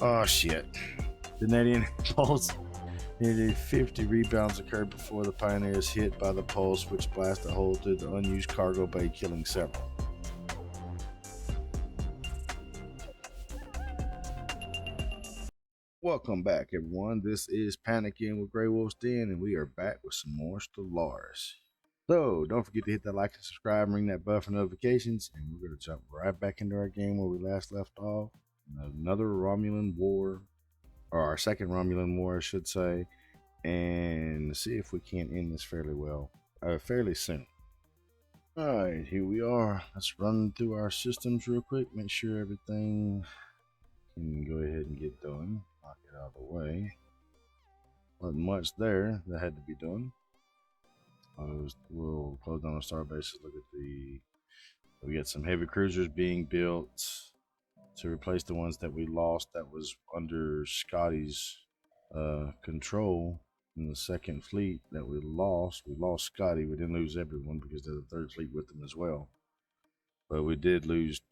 Oh shit. The Canadian pulse. Nearly 50 rebounds occurred before the Pioneers hit by the pulse, which blasted a hole through the unused cargo bay, killing several. Welcome back, everyone. This is Panicking with GreyWolfs Den, and we are back with some more Stellaris. So, don't forget to hit that like and subscribe and ring that bell for notifications, and we're going to jump right back into our game where we last left off. Another Romulan war, or our second Romulan war, I should say, and see if we can't end this fairly soon. Alright, here we are. Let's run through our systems real quick, make sure everything can go ahead and get done. Knock it out of the way. Wasn't much there that had to be done. We'll close down the star bases. Look at we got some heavy cruisers being built to replace the ones that we lost that was under Scotty's control in the second fleet that we lost. We lost Scotty. We didn't lose everyone because there's a third fleet with them as well. But we did lose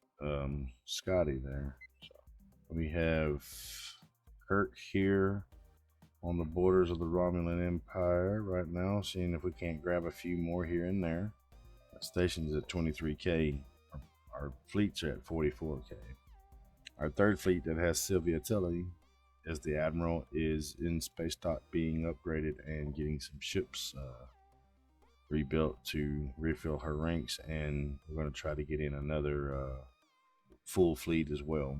Scotty there. So we have Kirk here on the borders of the Romulan Empire right now, seeing if we can't grab a few more here and there. That station's at 23k. Our fleets are at 44k. Our third fleet that has Sylvia Tilly as the admiral is in space dock being upgraded and getting some ships rebuilt to refill her ranks, and we're going to try to get in another full fleet as well.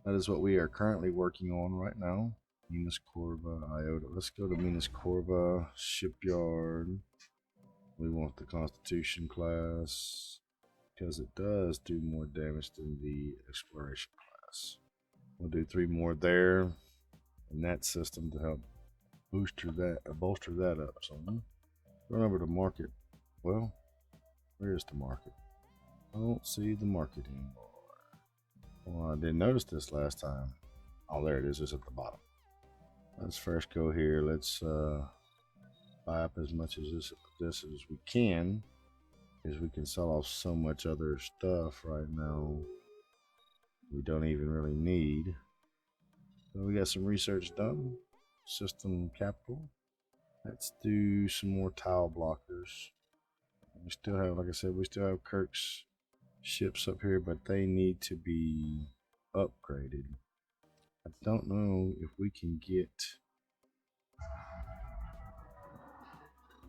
That is what we are currently working on right now. Minas Corva, Iota. Let's go to Minas Corva shipyard. We want the Constitution class because it does do more damage than the exploration class. We'll do 3 more there in that system to help bolster that up. So run over to market. Well, where's the market? I don't see the market anymore. Well, I didn't notice this last time. Oh, there it is. It's at the bottom. Let's first go here. Let's buy up as much of this as we can, because we can sell off so much other stuff right now we don't even really need. So we got some research done. System capital. Let's do some more tile blockers. We still have, like I said, we still have Kirk's ships up here, but they need to be upgraded. I don't know if we can get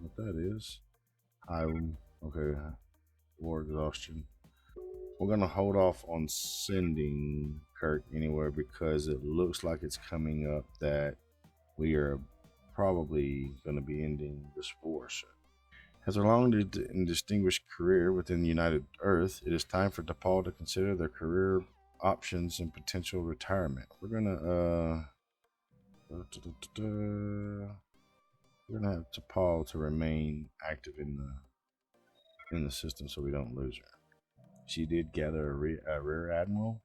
what that is. Okay, war exhaustion. We're gonna hold off on sending Kirk anywhere because it looks like it's coming up that we are probably gonna be ending this war soon. Has a long and distinguished career within the United Earth, it is time for DePaul to consider their career options and potential retirement. We're gonna have DePaul to remain active in the system so we don't lose her. She did gather a rear admiral.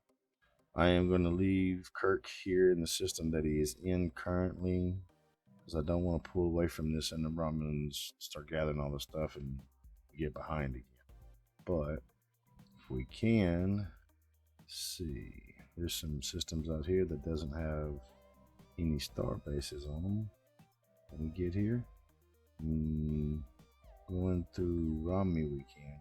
I am going to leave Kirk here in the system that he is in currently, because I don't want to pull away from this and the Romulans start gathering all the stuff and get behind again. But if we can see, there's some systems out here that doesn't have any star bases on them. Can we get here? Going through Romney we can.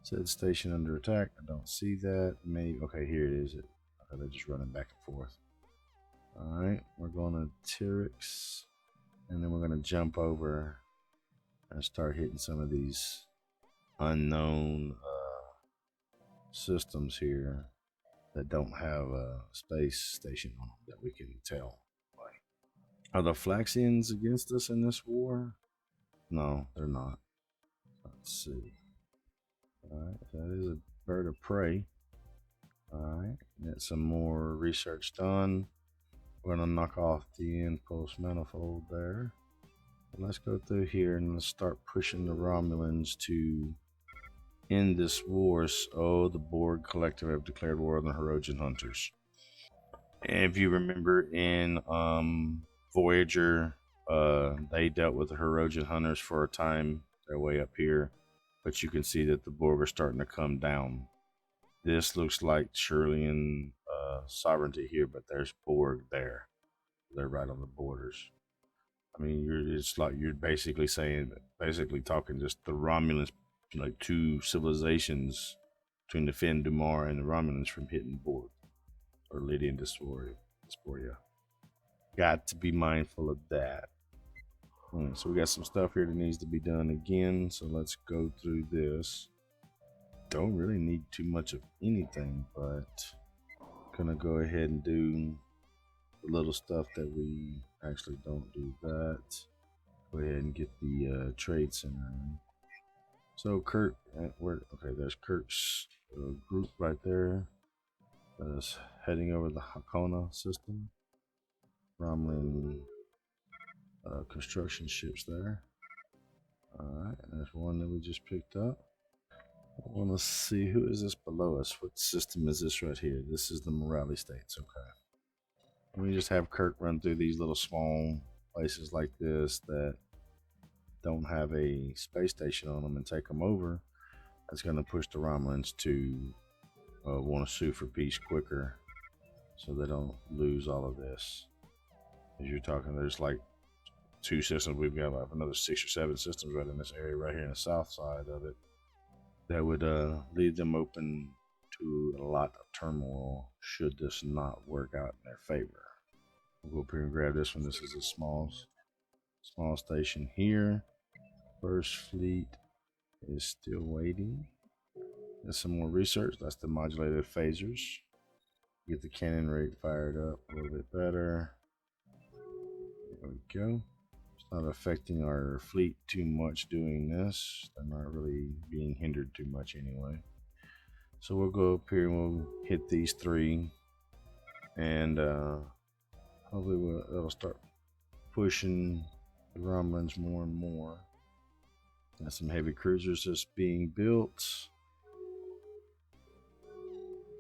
Said station under attack. I don't see that. Maybe, okay, here it is. Okay, they're just running back and forth. Alright, we're going to Tyrix, and then we're going to jump over and start hitting some of these unknown systems here that don't have a space station on them that we can tell. Like, are the Flaxians against us in this war? No, they're not. Let's see. Alright, that is a bird of prey. Alright, get some more research done. We're going to knock off the impulse manifold there. And let's go through here and let's start pushing the Romulans to end this war. Oh, the Borg Collective have declared war on the Hirogen Hunters. And if you remember in Voyager, they dealt with the Hirogen Hunters for a time. They're way up here. But you can see that the Borg are starting to come down. This looks like Shirley and sovereignty here, but there's Borg there. They're right on the borders. I mean, it's like you're basically saying, basically talking just the Romulans, like two civilizations between the Fen Dumar and the Romulans from hitting Borg or Lydian Dysphoria. Got to be mindful of that. So we got some stuff here that needs to be done again. So let's go through this. Don't really need too much of anything, but gonna go ahead and do the little stuff that we actually don't do that. Go ahead and get the trade center in. So Kirk, okay, there's Kirk's group right there. That's heading over the Hakona system. Romulan construction ships there. Alright, there's one that we just picked up. I want to see, who is this below us? What system is this right here? This is the Morale States, okay. We just have Kirk run through these little small places like this that don't have a space station on them and take them over. That's going to push the Romulans to want to sue for peace quicker so they don't lose all of this. As you're talking, there's like 2 systems. We've got like another 6 or 7 systems right in this area right here in the south side of it that would leave them open to a lot of turmoil should this not work out in their favor. We'll go up here and grab this one. This is a small station here. First fleet is still waiting. There's some more research. That's the modulated phasers. Get the cannon rate fired up a little bit better. There we go. It's not affecting our fleet too much doing this. They're not really being hindered too much anyway. So we'll go up here and we'll hit these 3, and hopefully it'll start pushing the Romulans more and more. Got some heavy cruisers just being built.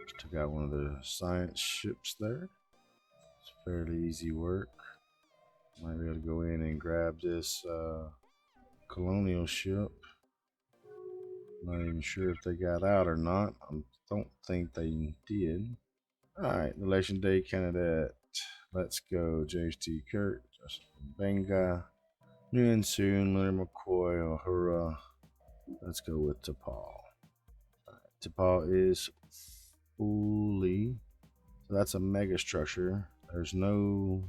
Just took out one of the science ships there. It's fairly easy work. Might be able to go in and grab this colonial ship. Not even sure if they got out or not. I don't think they did. Alright, Election Day candidate. Let's go. James T. Kirk, Justin Benga, Nguyen Soon, Leonard McCoy, Uhura. Let's go with T'Pol. T'Pol is fully. So that's a mega structure. There's no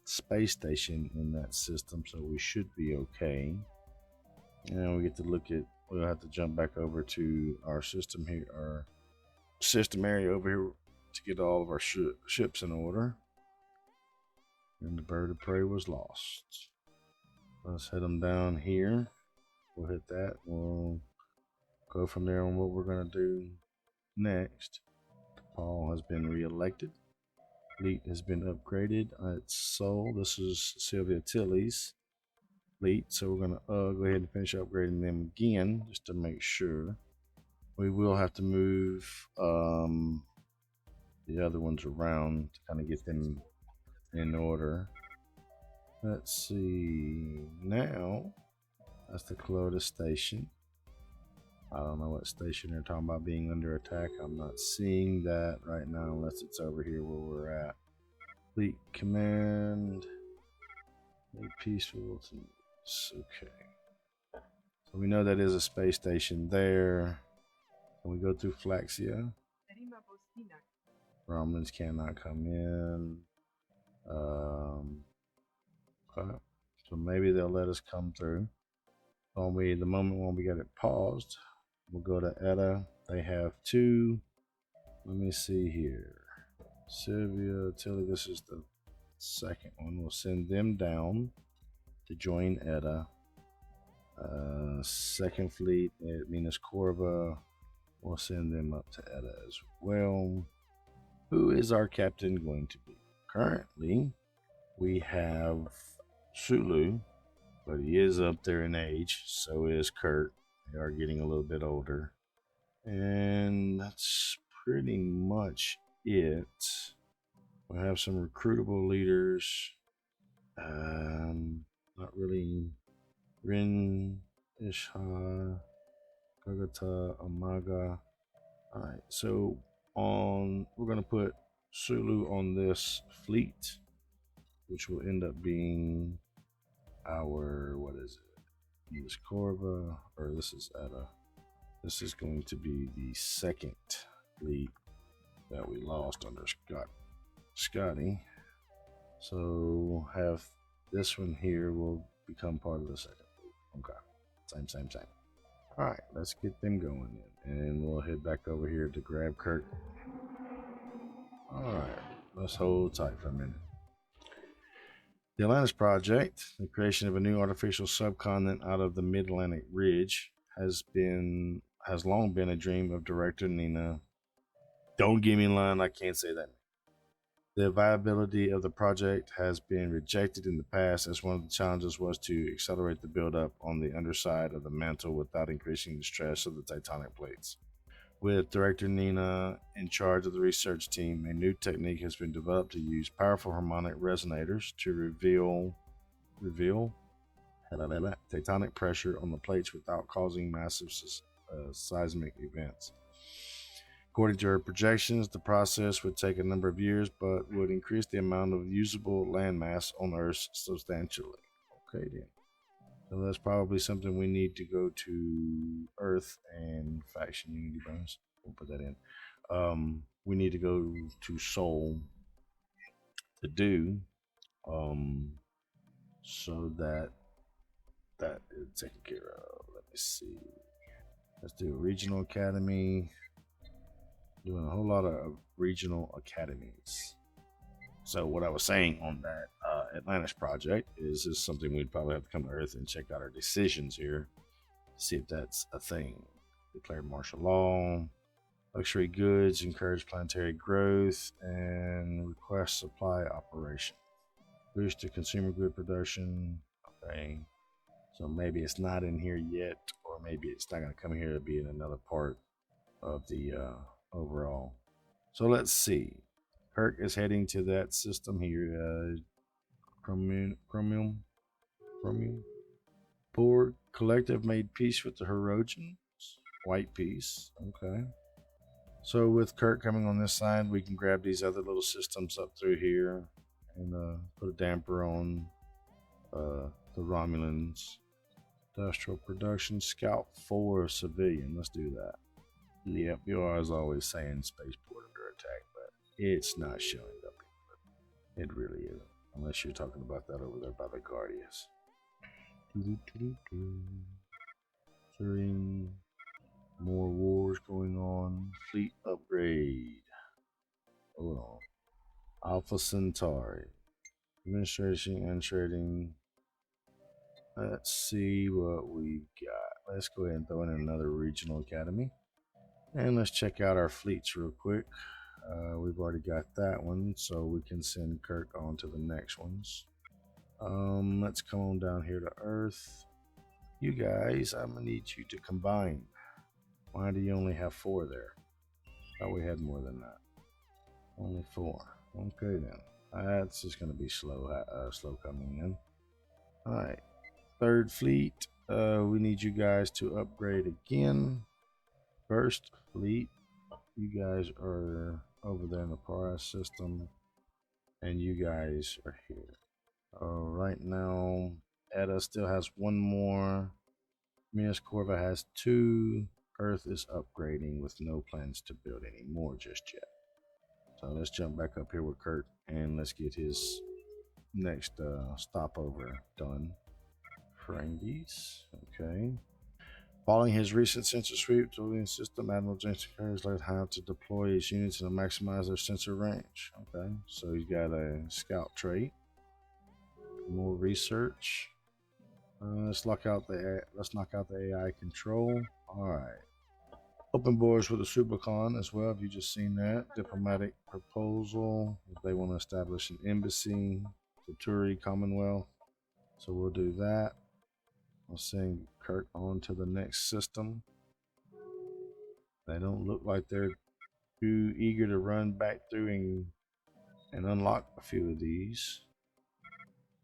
space station in that system, so we should be okay. And we get to look at, we'll have to jump back over to our system here, our system area over here to get all of our ships in order. And the bird of prey was lost. Let's head them down here. We'll hit that. We'll go from there on what we're going to do next. Paul has been re-elected. Fleet has been upgraded. It's Sol. This is Sylvia Tilly's fleet. So we're going to go ahead and finish upgrading them again just to make sure. We will have to move the other ones around to kind of get them in order. Let's see. Now, that's the Clota station. I don't know what station they're talking about being under attack. I'm not seeing that right now unless it's over here where we're at. Fleet command. Make peaceful. Okay. So we know that is a space station there. Can we go through Flaxia? Romulans cannot come in. Okay. So maybe they'll let us come through. The moment when we get it paused, we'll go to Etta. They have 2. Let me see here. Sylvia, Tilly, this is the second one. We'll send them down to join Etta. Second fleet at Minas Corva. We'll send them up to Etta as well. Who is our captain going to be? Currently, we have Sulu, but he is up there in age. So is Kurt. They are getting a little bit older. And that's pretty much it. We'll have some recruitable leaders. Not really. Rin, Isha, Gagata, Amaga. Alright, so we're gonna put Sulu on this fleet, which will end up being our, what is it? This Corva, or this is Etta. This is going to be the second fleet that we lost under Scotty. So we'll have this one here will become part of the second fleet. Okay, same. All right, let's get them going then, and we'll head back over here to grab Kirk. All right, let's hold tight for a minute. The Atlantis Project, the creation of a new artificial subcontinent out of the Mid-Atlantic Ridge, has long been a dream of director Nina. Don't get me in line, I can't say that. The viability of the project has been rejected in the past, as one of the challenges was to accelerate the buildup on the underside of the mantle without increasing the stress of the tectonic plates. With director Nina in charge of the research team, a new technique has been developed to use powerful harmonic resonators to reveal tectonic pressure on the plates without causing massive seismic events. According to her projections, the process would take a number of years, but would increase the amount of usable landmass on Earth substantially. Okay, then. So that's probably something we need to go to Earth and faction unity bonus. We'll put that in. We need to go to Sol to do, so that is taken care of. Let me see. Let's do a regional academy. Doing a whole lot of regional academies. So what I was saying on that Atlantis project is something we'd probably have to come to Earth and check out our decisions here, see if that's a thing. Declare martial law, luxury goods, encourage planetary growth, and request supply operation. Boost to consumer good production. Okay, so maybe it's not in here yet, or maybe it's not going to come here to be in another part of the overall. So let's see. Kirk is heading to that system here. Chromium. Poor collective made peace with the Herodians. White peace. Okay. So with Kirk coming on this side, we can grab these other little systems up through here and put a damper on the Romulans. Industrial production. Scout 4 civilian. Let's do that. Yep, you are as always saying spaceport under attack, but it's not showing up. It really isn't. Unless you're talking about that over there by the Guardians. More wars going on. Fleet upgrade. Hold on. Alpha Centauri. Administration and trading. Let's see what we got. Let's go ahead and throw in another regional academy. And let's check out our fleets real quick. We've already got that one, so we can send Kirk on to the next ones. Let's come on down here to Earth. You guys, I'm gonna need you to combine. Why do you only have 4 there? Thought we had more than that. Only 4. Okay then. That's just gonna be slow coming in. All right, 3rd fleet. We need you guys to upgrade again. 1st fleet. You guys are over there in the Paras system, and you guys are here. Right now, Etta still has 1 more. Minas Corva has 2. Earth is upgrading with no plans to build any more just yet. So let's jump back up here with Kurt and let's get his next stopover done. Ferengis, okay. Following his recent sensor sweep to the system, Admiral James has learned how to deploy his units and maximize their sensor range. Okay, so he's got a scout trait. More research. Let's knock out the AI control. All right. Open borders with the Supercon as well. Have you just seen that? Diplomatic proposal. If they want to establish an embassy, the Turi Commonwealth. So we'll do that. I'll send Kirk on to the next system. They don't look like they're too eager to run back through and unlock a few of these.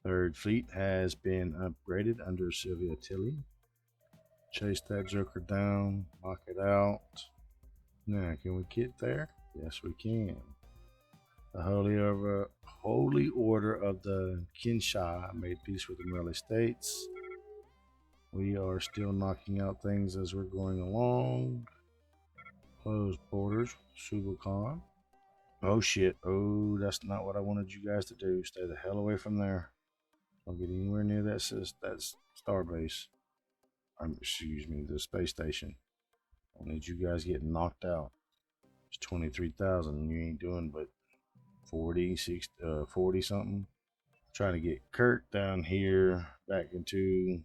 3rd fleet has been upgraded under Sylvia Tilly. Chase that joker down, knock it out. Now, can we get there? Yes, we can. The Holy Order of the Kinsha made peace with the Merle States. We are still knocking out things as we're going along. Closed borders, Subukan. Oh shit. Oh, that's not what I wanted you guys to do. Stay the hell away from there. Don't get anywhere near that starbase. Excuse me, the space station. I need you guys getting knocked out. It's 23,000 and you ain't doing but 40 something. Trying to get Kurt down here back into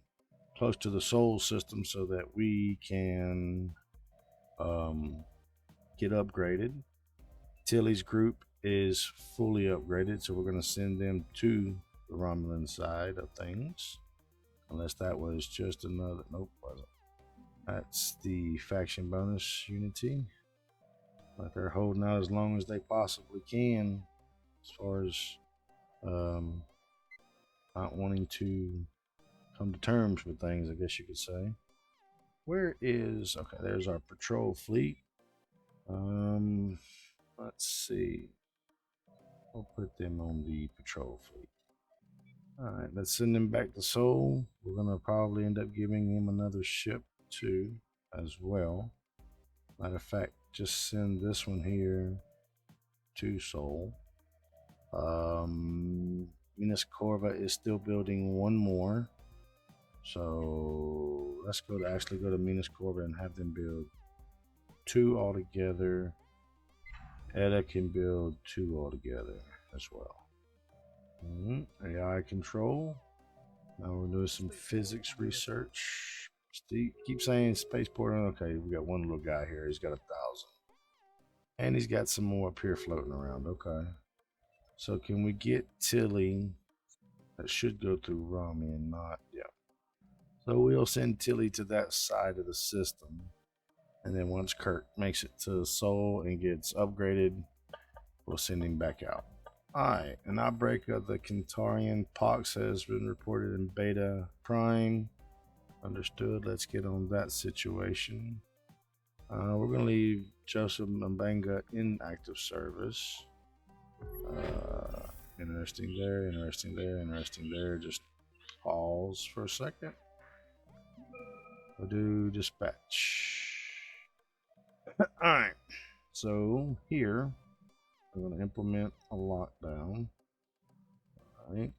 close to the soul system so that we can get upgraded. Tilly's group is fully upgraded, so we're going to send them to the Romulan side of things. Unless that was just another... Nope, wasn't. That's the faction bonus unity. But they're holding out as long as they possibly can as far as not wanting to come to terms with things, I guess you could say. Where is... Okay, there's our patrol fleet. Let's see. We'll put them on the patrol fleet. Alright, let's send him back to Sol. We're going to probably end up giving him another ship too, as well. Matter of fact, just send this one here to Sol. Minas Corva is still building one more. So let's actually go to Minas Corva and have them build 2 altogether. Edda can build 2 altogether as well. AI control. Now we're doing some physics research. Steve, keep saying spaceport. Okay, we got one little guy here. He's got 1,000. And he's got some more up here floating around. Okay. So can we get Tilly? That should go through Rami and not... Yeah. So we'll send Tilly to that side of the system. And then once Kirk makes it to Sol and gets upgraded, we'll send him back out. Alright, an outbreak of the Kentarian pox has been reported in Beta Prime. Understood. Let's get on that situation. We're going to leave Joseph Mbanga in active service. Interesting there, interesting there, interesting there. Just pause for a second. We'll do dispatch. Alright, so here we're going to implement a lockdown. Alright,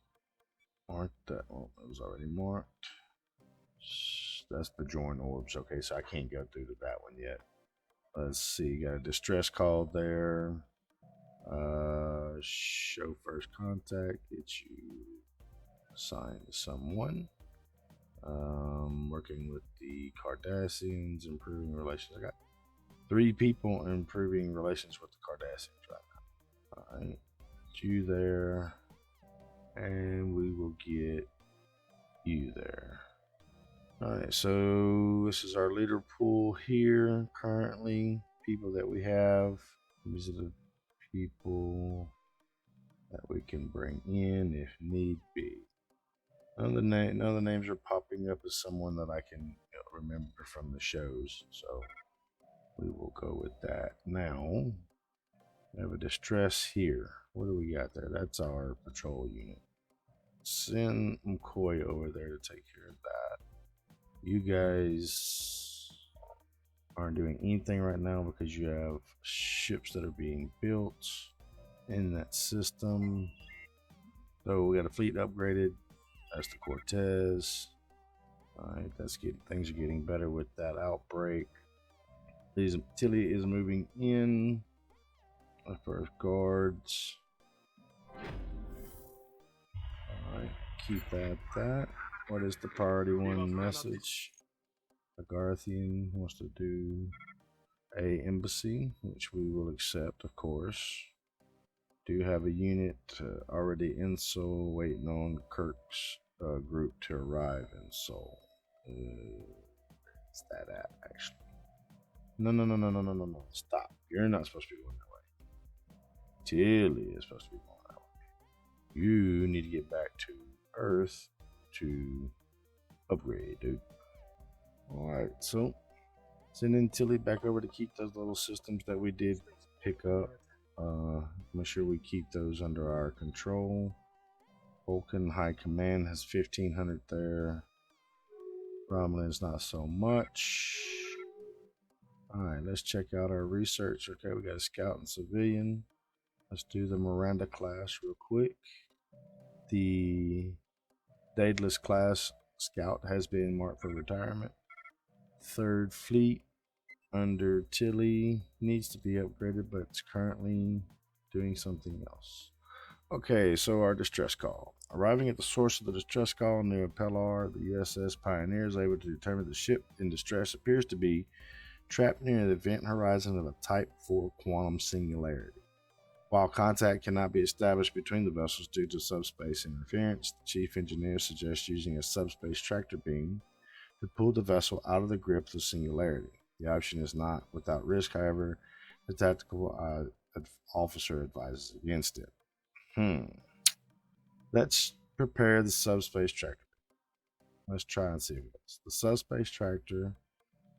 mark that. Oh, that was already marked. That's the join orbs. Okay, so I can't go through to that one yet. Let's see, got a distress call there. Show first contact, get you assigned to someone. Working with the Cardassians, improving relations. I got 3 people improving relations with the Cardassians right now. Alright, get you there, and we will get you there. Alright, so this is our leader pool here currently. People that we have. These are the people that we can bring in if need be. None of the names are popping up as someone that I can remember from the shows, so we will go with that. Now, we have a distress here. What do we got there? That's our patrol unit. Send McCoy over there to take care of that. You guys aren't doing anything right now because you have ships that are being built in that system. So we got a fleet upgraded. That's the Cortez. Alright, things are getting better with that outbreak. Tilly is moving in. Our first guards. Alright, keep that. What is the priority 1 message? Agarthian wants to do a embassy, which we will accept, of course. Do have a unit already in Sol, waiting on Kirk's group to arrive in Sol. Where's that at, actually? No. Stop. You're not supposed to be going that way. Tilly is supposed to be going that way. You need to get back to Earth to upgrade, dude. Alright, so sending Tilly back over to keep those little systems that we did pick up. Make sure we keep those under our control. Vulcan High Command has 1,500 there. Romulan's not so much. Alright, let's check out our research. Okay, we got a scout and civilian. Let's do the Miranda class real quick. The Daedalus class scout has been marked for retirement. Third Fleet under Tilly needs to be upgraded, but it's currently doing something else. Okay, so our distress call. Arriving at the source of the distress call near Pellar, the USS Pioneer is able to determine the ship in distress appears to be trapped near the event horizon of a Type 4 quantum singularity. While contact cannot be established between the vessels due to subspace interference, the chief engineer suggests using a subspace tractor beam to pull the vessel out of the grip of the singularity. The option is not without risk, however, the tactical officer advises against it. Let's prepare the subspace tractor. Let's try and see if it goes. The subspace tractor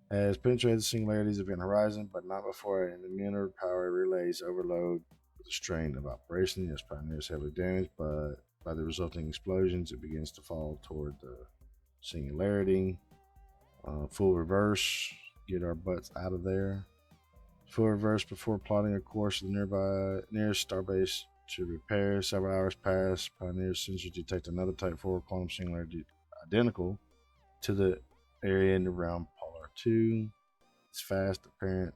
has penetrated the singularity's event horizon, but not before an emitter power relays overload with the strain of operation. Yes, Pioneer is heavily damaged, but by the resulting explosions, it begins to fall toward the singularity. Full reverse, get our butts out of there. Full reverse before plotting a course to the nearest starbase to repair. Several hours pass. Pioneer's sensors detect another Type 4 quantum singularity identical to the area in around Polar 2. It's fast apparent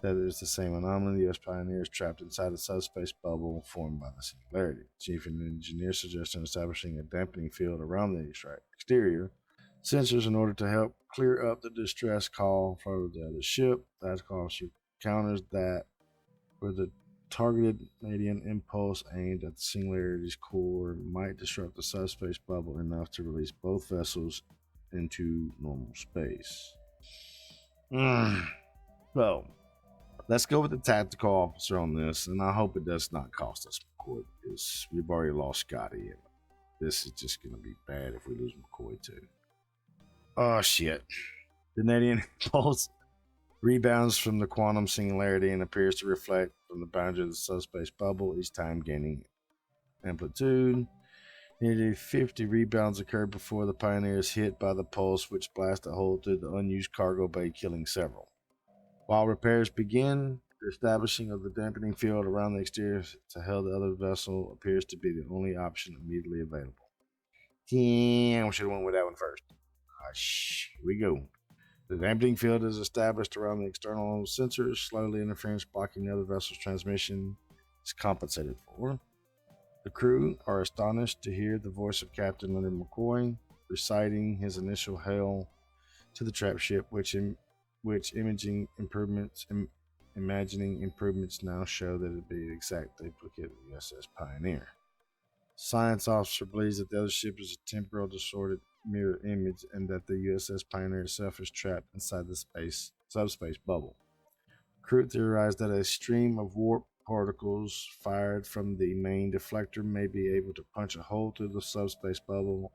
that it is the same anomaly. The US Pioneer is trapped inside a subspace bubble formed by the singularity. Chief engineer suggested establishing a dampening field around the exterior sensors in order to help clear up the distress call for the other ship. That officer counters that with a targeted radiant impulse aimed at the singularity's core might disrupt the subspace bubble enough to release both vessels into normal space. Well, let's go with the tactical officer on this, and I hope it does not cost us McCoy, because we've already lost Scotty, and this is just going to be bad if we lose McCoy too. Oh shit. The radiant impulse rebounds from the quantum singularity and appears to reflect from the boundary of the subspace bubble, each time gaining amplitude. Nearly 50 rebounds occur before the Pioneer is hit by the pulse, which blasts a hole through the unused cargo bay, killing several. While repairs begin, the establishing of the dampening field around the exterior to hold the other vessel appears to be the only option immediately available. Damn, I should have went with that one first. Here we go. The dampening field is established around the external sensors. Slowly, interference blocking the other vessel's transmission is compensated for. The crew are astonished to hear the voice of Captain Leonard McCoy reciting his initial hail to the trap ship, which imagining improvements now show that it be an exact duplicate of the USS Pioneer. Science officer believes that the other ship is a temporal distorted mirror image and that the USS Pioneer itself is trapped inside the subspace bubble. Crew theorized that a stream of warp particles fired from the main deflector may be able to punch a hole through the subspace bubble.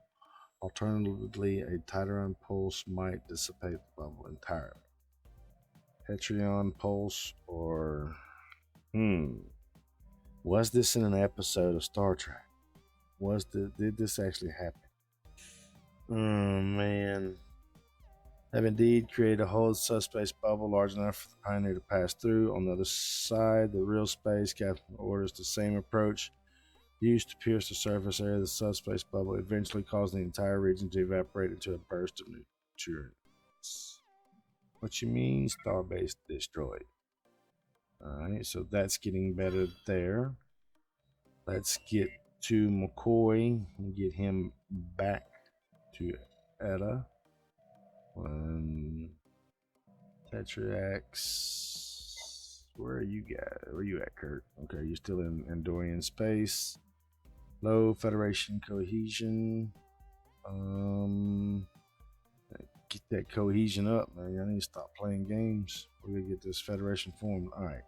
Alternatively, a tighter pulse might dissipate the bubble entirely. Heteron pulse or... Was this in an episode of Star Trek? Did this actually happen? Man. Have indeed created a whole subspace bubble large enough for the Pioneer to pass through. On the other side, the real space captain orders the same approach used to pierce the surface area of the subspace bubble, eventually causing the entire region to evaporate into a burst of neutrons. What you mean, starbase destroyed? Alright, so that's getting better there. Let's get to McCoy and get him back to Etta. Tetrax. Where are you guys? Where are you at, Kurt? Okay, you're still in Andorian space. Low Federation cohesion. Get that cohesion up, man. I need to stop playing games. We're gonna get this Federation formed. Alright.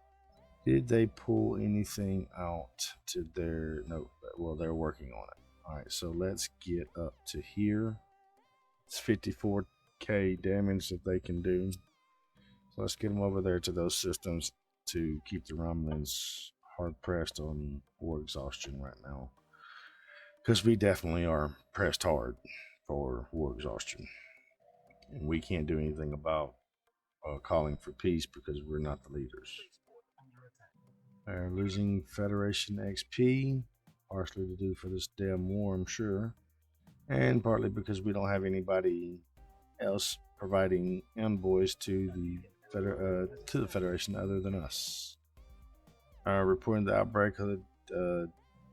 Did they pull anything out to their... No, well, they're working on it. Alright, so let's get up to here. It's 54k damage that they can do. So let's get them over there to those systems to keep the Romulans hard pressed on war exhaustion right now. Because we definitely are pressed hard for war exhaustion. And we can't do anything about calling for peace because we're not the leaders. They're losing Federation XP, partially to do for this damn war, I'm sure, and partly because we don't have anybody else providing envoys to the Federation other than us. Reporting the outbreak of the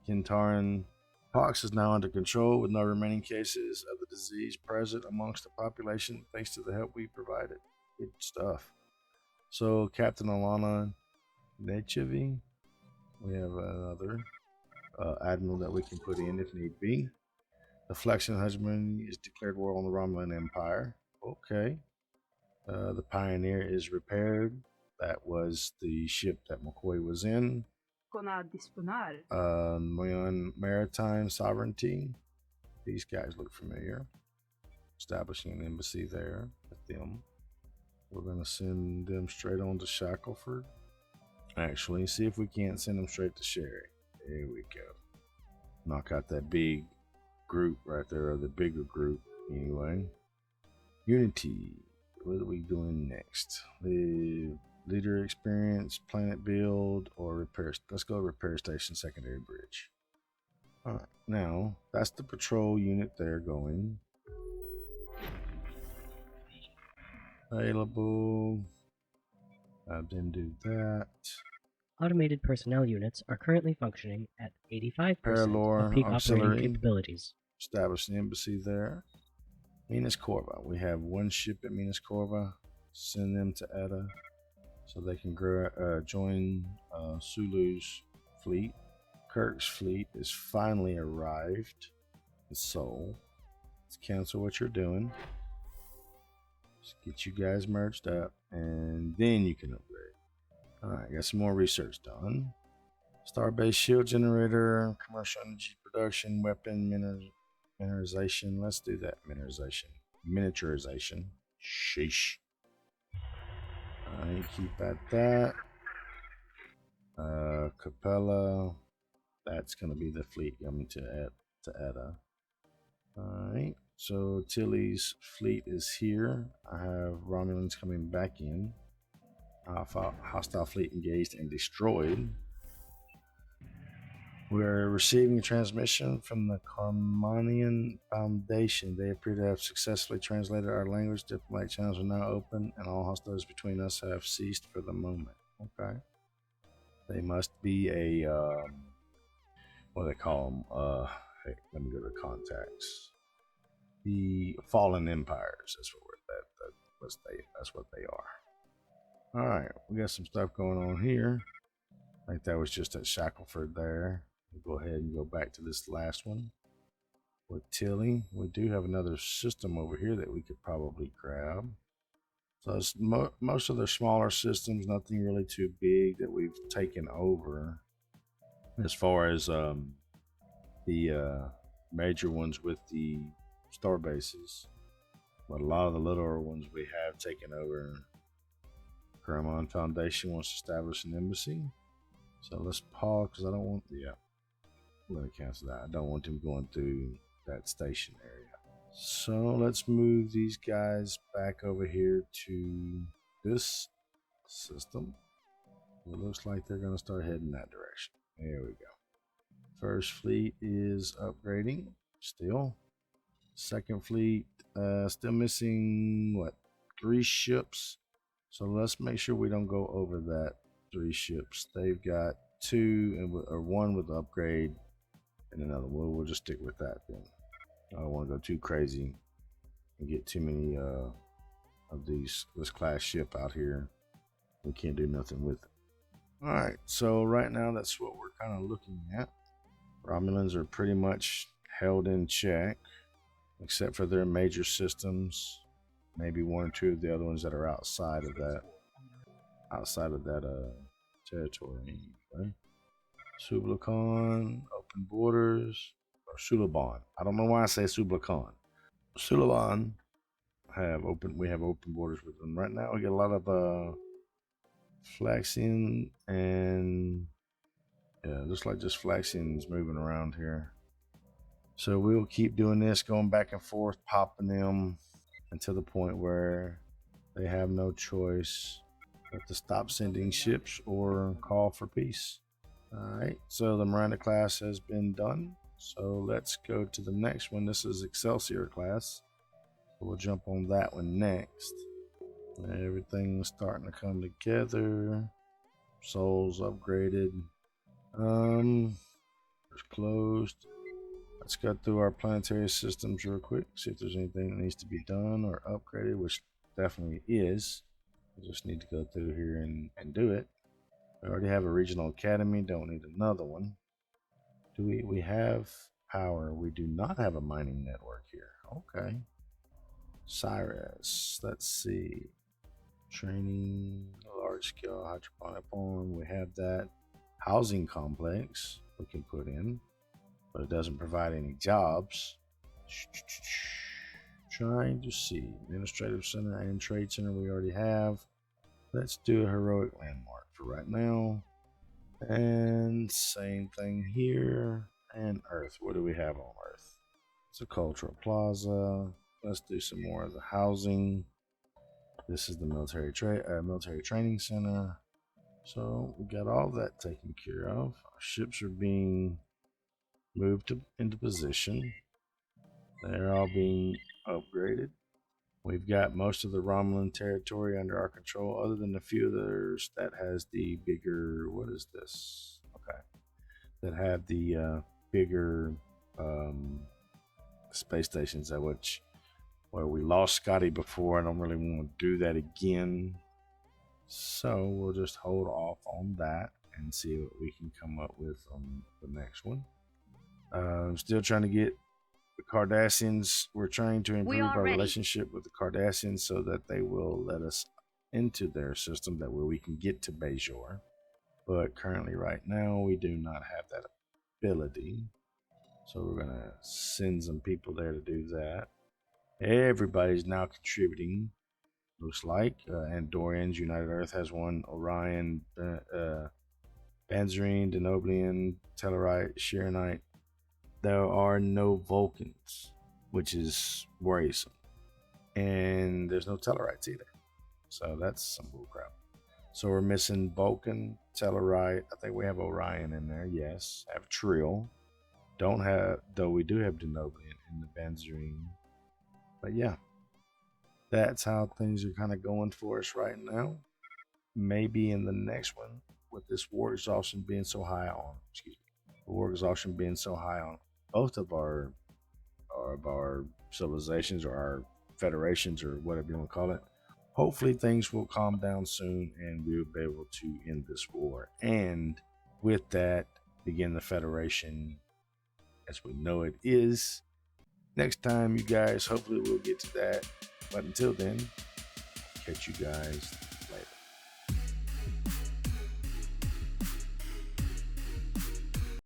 Kintaran pox is now under control with no remaining cases of the disease present amongst the population thanks to the help we provided. Good stuff. So Captain Alana Nechevi, we have another admiral that we can put in if need be. The Flexion Husband is declared war on the Romulan Empire. Okay. The Pioneer is repaired. That was the ship that McCoy was in. Maritime Sovereignty. These guys look familiar. Establishing an embassy there with them. We're going to send them straight on to Shackleford. Actually, see if we can't send them straight to Sherry. There we go. Knock out that big group right there, or the bigger group anyway. Unity. What are we doing next? The leader experience, planet build, or repair. Let's go repair station, secondary bridge. Alright, now that's the patrol unit there going. Available. I didn't do that. Automated personnel units are currently functioning at 85% Paralore of peak auxiliary. operating capabilities. Establish an embassy there. Minas Corva. We have one ship at Minas Corva. Send them to Etta so they can join Sulu's fleet. Kirk's fleet is finally arrived in Seoul. Let's cancel what you're doing. Just get you guys merged up, and then you can upgrade. Alright, got some more research done. Starbase shield generator, commercial energy production, weapon miniaturization. Let's do that. Miniaturization. Sheesh. Alright, keep at that. Capella. That's going to be the fleet coming to Etta. Alright, so Tilly's fleet is here. I have Romulans coming back in. Hostile fleet engaged and destroyed. We're receiving a transmission from the Carmanian Foundation. They appear to have successfully translated our language. Diplomatic channels are now open, and all hostilities between us have ceased for the moment. Okay. They must be a, what do they call them? Hey, let me go to contacts. The Fallen Empires. That's what they are. All right, we got some stuff going on here. I think that was just at Shackleford there. We'll go ahead and go back to this last one with Tilly. We do have another system over here that we could probably grab. So it's most of the smaller systems, nothing really too big that we've taken over. As far as the major ones with the star bases, but a lot of the littler ones we have taken over. Paramount Foundation wants to establish an embassy. So let's pause because I don't want, I'm going to cancel that. I don't want them going through that station area. So let's move these guys back over here to this system. It looks like they're going to start heading that direction. There we go. First fleet is upgrading still. Second fleet, still missing, what, 3 ships? So let's make sure we don't go over that 3 ships. They've got 2 or 1 with upgrade and another one. We'll just stick with that then. I don't want to go too crazy and get too many of this class ship out here. We can't do nothing with it. Alright, so right now that's what we're kind of looking at. Romulans are pretty much held in check, except for their major systems. Maybe 1 or 2 of the other ones that are outside of that territory. Anyway. Sublacan, open borders, or Sulaban. I don't know why I say Sublacan. Sulaban we have open borders with them right now. We get a lot of Flaxian and yeah, looks like just Flaxian's moving around here. So we'll keep doing this, going back and forth, popping them until the point where they have no choice but to stop sending ships or call for peace. Alright, so the Miranda class has been done. So let's go to the next one. This is Excelsior class. We'll jump on that one next. Everything's starting to come together. Souls upgraded. It's closed. Let's go through our planetary systems real quick, see if there's anything that needs to be done or upgraded, which definitely is. We just need to go through here and do it. We already have a regional academy, don't need another one. Do we have power? We do not have a mining network here. Okay. Cyrus, let's see. Training, large scale hydroponic farm, we have that. Housing complex we can put in, but it doesn't provide any jobs. Trying to see. Administrative center and trade center we already have. Let's do a heroic landmark for right now. And same thing here. And Earth. What do we have on Earth? It's a cultural plaza. Let's do some more of the housing. This is the military training center. So we got all that taken care of. Our ships are being moved into position. They're all being upgraded. We've got most of the Romulan territory under our control, other than a few others that has the bigger, what is this? Okay. That have the bigger space stations at which where we lost Scotty before. I don't really want to do that again. So we'll just hold off on that and see what we can come up with on the next one. I'm still trying to get the Cardassians. We're trying to improve our relationship with the Cardassians so that they will let us into their system, that way we can get to Bajor. But currently right now we do not have that ability. So we're going to send some people there to do that. Everybody's now contributing, looks like. Andorians, United Earth has one. Orion, Banzerine, Denoblian, Tellarite, Shiranite. There are no Vulcans, which is worrisome. And there's no Tellarites either. So that's some bullcrap. So we're missing Vulcan, Tellarite. I think we have Orion in there, yes. Have Trill. Don't have, though we do have Denoblian in the Banzerine. But yeah, that's how things are kind of going for us right now. Maybe in the next one, with this war exhaustion being so high on, both of our civilizations or our federations or whatever you want to call it. Hopefully things will calm down soon and we'll be able to end this war. And with that, begin the Federation as we know it is. Next time, you guys, hopefully we'll get to that. But until then, catch you guys